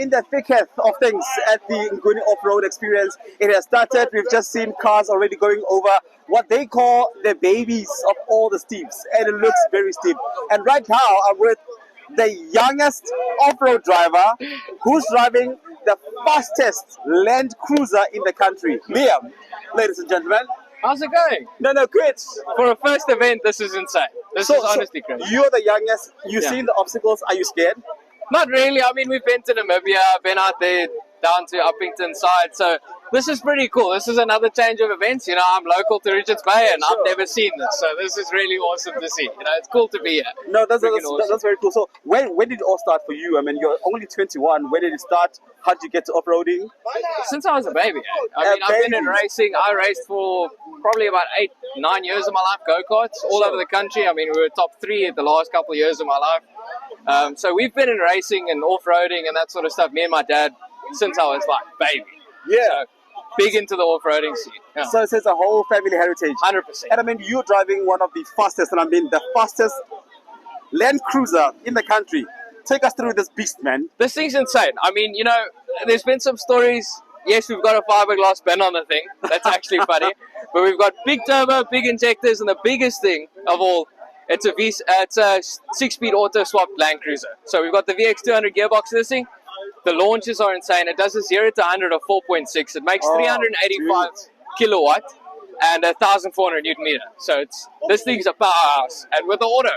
in the thickest of things at the Nguni OffRoad Experience. It has started. We've just seen cars already going over what they call the babies of all the steeps, and it looks very steep. And right now, I'm with the youngest off-road driver who's driving the fastest Land Cruiser in the country. Liam, ladies and gentlemen. How's it going? No, great. For a first event, this is insane. This is honestly crazy. You're the youngest. You've seen the obstacles. Are you scared? Not really. I mean, we've been to Namibia, been out there down to Uppington side, so this is pretty cool. This is another change of events. You know, I'm local to Richards Bay and I've never seen this, so this is really awesome to see. You know, it's cool to be here. No, that's very cool. So when did it all start for you? I mean, you're only 21. When did it start? How did you get to off-roading? Since I was a baby. I mean, I've been in racing. I raced for probably about 8-9 years of my life, go-karts, all over the country. I mean, we were top 3 the last couple of years of my life. So we've been in racing and off-roading and that sort of stuff, me and my dad, since I was like baby. Yeah. So, big into the off-roading scene. Yeah. So it's a whole family heritage. 100%. And I mean, you're driving one of the fastest, and I mean the fastest Land Cruiser in the country. Take us through this beast, man. This thing's insane. I mean, you know, there's been some stories. Yes, we've got a fiberglass bin on the thing. That's actually funny. But we've got big turbo, big injectors, and the biggest thing of all, it's a 6-speed auto-swap Land Cruiser. So we've got the VX200 gearbox in this thing. The launches are insane. It does a 0 to 100 of 4.6. It makes 385 kilowatt and 1,400 newton meter. So this thing's a powerhouse. And with the auto,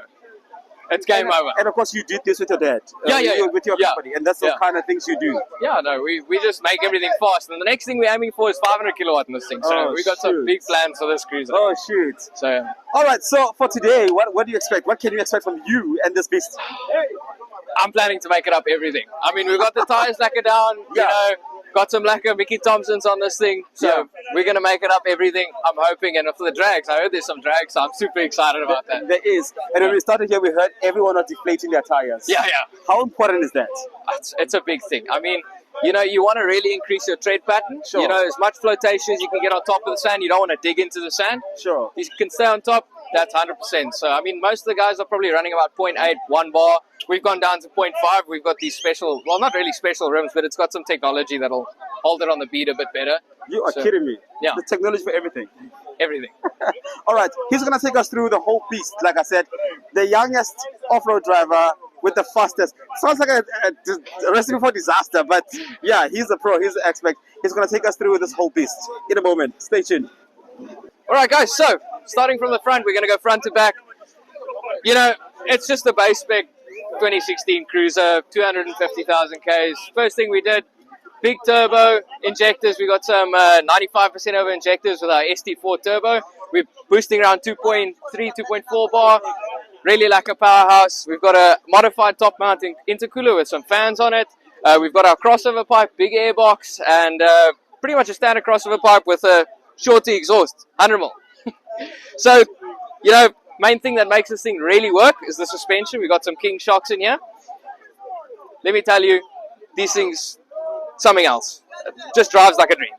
it's game over. And of course, you did this with your dad. With your company, and that's the kind of things you do. Yeah, no, we just make everything fast. And the next thing we're aiming for is 500 kilowatt in this thing. So we got some big plans for this cruiser. Oh, shoot. So, all right, so for today, what do you expect? What can you expect from you and this beast? I'm planning to make it up everything. I mean, we've got the tires lacquer down, you know, got some lacquer Mickey Thompsons on this thing. So we're going to make it up everything, I'm hoping. And for the drags, I heard there's some drags, so I'm super excited about that. There is. And when we started here, we heard everyone was deflating their tires. Yeah. How important is that? It's a big thing. I mean, you know, you want to really increase your tread pattern. Sure. You know, as much flotation as you can get on top of the sand. You don't want to dig into the sand. Sure. You can stay on top. That's 100%. So, I mean, most of the guys are probably running about 0.8, 1 bar. We've gone down to 0.5. We've got these special, well, not really special rims, but it's got some technology that'll hold it on the beat a bit better. You are kidding me. Yeah. The technology for everything. Everything. All right. He's going to take us through the whole beast. Like I said, the youngest off-road driver with the fastest. Sounds like a recipe for disaster, but yeah, he's a pro. He's an expert. He's going to take us through this whole beast in a moment. Stay tuned. All right, guys. So, starting from the front, we're going to go front to back. You know, it's just the base spec 2016 Cruiser, 250,000 Ks. First thing we did, big turbo injectors. We got some 95% over injectors with our ST4 turbo. We're boosting around 2.3, 2.4 bar. Really like a powerhouse. We've got a modified top mounting intercooler with some fans on it. We've got our crossover pipe, big airbox, and pretty much a standard crossover pipe with a shorty exhaust, 100 mil. So, you know, main thing that makes this thing really work is the suspension. We got some King shocks in here. Let me tell you, these things, something else. It just drives like a dream.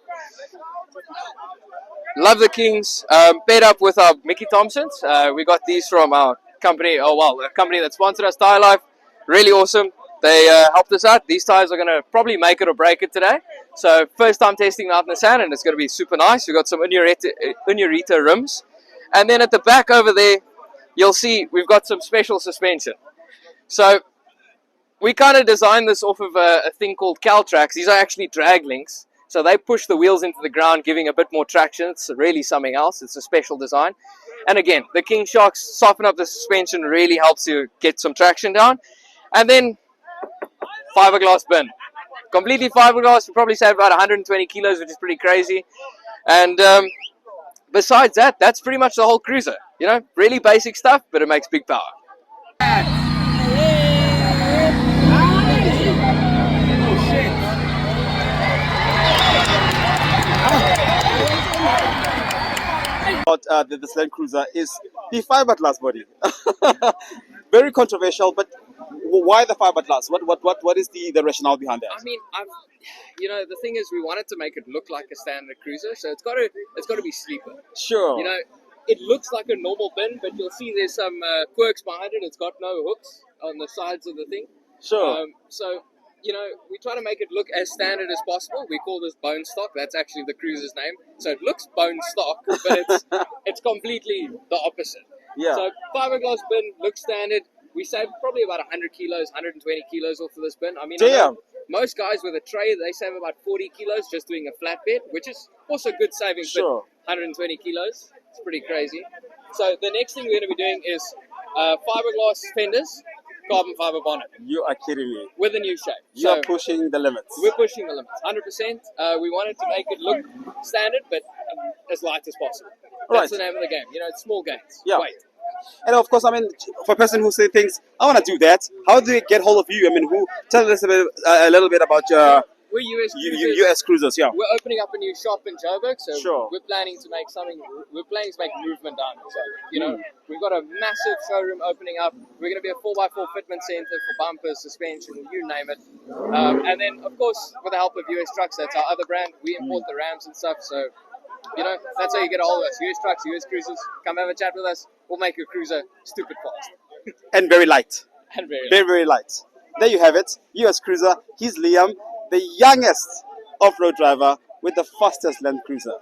Love the Kings. Paired up with our Mickey Thompsons. We got these from our company, a company that sponsored us, Tire Life. Really awesome. They helped us out. These tires are going to probably make it or break it today. So first time testing them out in the sand, and it's going to be super nice. We've got some Unurita rims. And then at the back over there, you'll see we've got some special suspension. So we kind of designed this off of a thing called Caltrax. These are actually drag links. So they push the wheels into the ground, giving a bit more traction. It's really something else. It's a special design. And again, the King shocks soften up the suspension, really helps you get some traction down. And then fiberglass bin. Completely fiberglass. We probably save about 120 kilos, which is pretty crazy. And besides that, that's pretty much the whole cruiser. You know, really basic stuff, but it makes big power. This Land Cruiser is the fiberglass body. Very controversial, but why the fiberglass? What is the rationale behind that? I mean, you know, the thing is, we wanted to make it look like a standard cruiser, so it's got to be sleeper. Sure. You know, it looks like a normal bin, but you'll see there's some quirks behind it. It's got no hooks on the sides of the thing. Sure. So you know, we try to make it look as standard as possible. We call this bone stock. That's actually the cruiser's name. So it looks bone stock, but it's completely the opposite. Yeah. So fiberglass bin looks standard. We save probably about 100 kilos, 120 kilos off of this bin. I mean, I Damn. know most guys with a tray, they save about 40 kilos just doing a flatbed, which is also good savings, Sure. but 120 kilos, it's pretty crazy. So the next thing we're going to be doing is fiberglass fenders, carbon fiber bonnet You are kidding me. with a new shape. You are pushing the limits. We're pushing the limits, 100%. We wanted to make it look standard, but as light as possible. That's the name of the game. You know, it's small gains. Yeah. Weight. And of course, I mean, for a person who say things, I want to do that. How do they get hold of you? I mean, tell us a little bit about your We're US cruisers. US cruisers. Yeah. We're opening up a new shop in Joburg, so Sure. we're planning to make something. We're planning to make movement down in Joburg. You know, we've got a massive showroom opening up. We're going to be a 4x4 fitment center for bumpers, suspension, you name it. And then, of course, with the help of US Trucks, that's our other brand. We import the Rams and stuff, so you know that's how you get a hold of us. US Trucks, US Cruisers. Come have a chat with us. We'll make your cruiser stupid fast And very light. and very. Very, very light. There you have it. US Cruiser. He's Liam, the youngest off-road driver with the fastest Land Cruiser.